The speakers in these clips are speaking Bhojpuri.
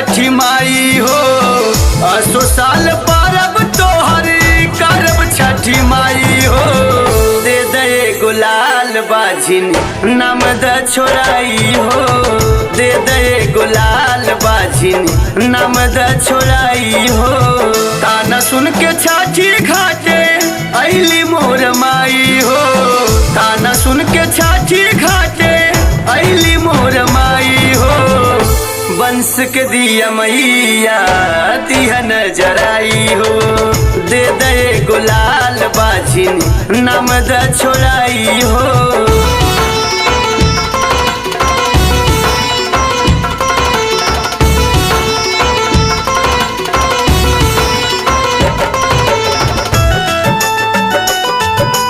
छठी माई हो, असो साल परब तोहर करब छठी माई हो। दे दे गुलाल बाझिन नाम द छोड़ाई हो, दे दे गुलाल बाझिन नाम द छोड़ाई हो। ताना सुन के छठी घाटे अइली मोर माई हो, ताना सुन के छठी घाटे अइली मोर माई हो। बंस के दिया मैया तिहन जराई हो, दे दे गुलाल बाझिन नाम द छोड़ाई हो।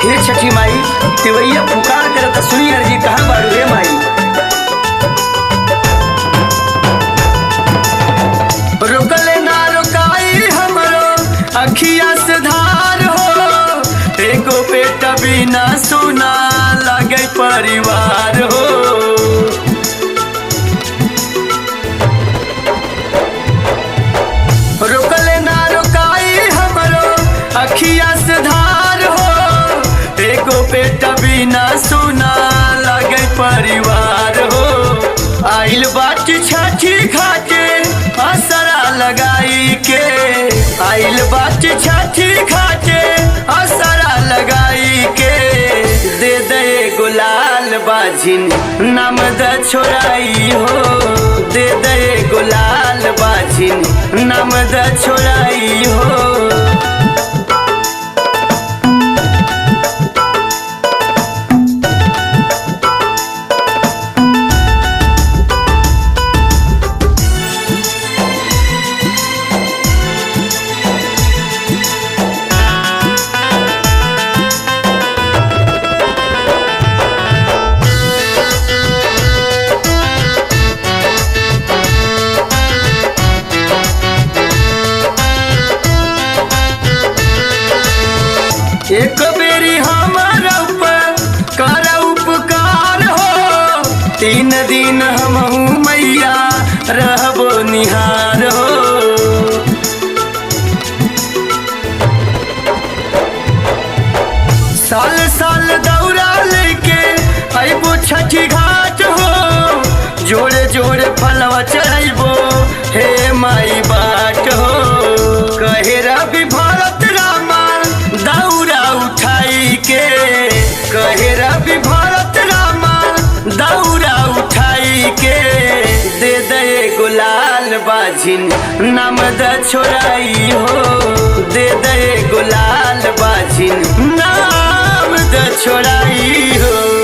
हे छठी माई तिवैया पुकार करत सुनी अर्जी कहाँ बाड़ू रे माई। रुकले ना रुकाई हमरो अखिया से धार हो, एको बेटा बिना सुना लगे परिवार हो। रुकले ना रुकाई हमरो अखिया से धार हो, एको बेटा बिना सुना लगे परिवार हो। आइल बाटी छठी घाटे असरा लगाई के, आइल बाटी छठी घाटे असरा लगाई के। दे दे गुलाल बाझिन नाम द छोड़ाई हो, दे दे गुलाल बाझिन नाम द छोड़ाई हो। एक बेरी हमारा ऊपर कर उपकार हो, 3 दिन हमहू मैया रहबो निहार हो। साल साल दौरा लेके अइबो छठी घाट हो, जोड़े जोड़े फलवा चढ़ाइबो हे माई बाट हो। कहे रवि भरत रामा दौरा उठाई के, कहे रवि भरत रामा दौरा उठाई के। दे दे गुलाल बाझिन नाम द छोड़ाई हो, दे दे गुलाल बाझिन नाम द छोड़ाई हो।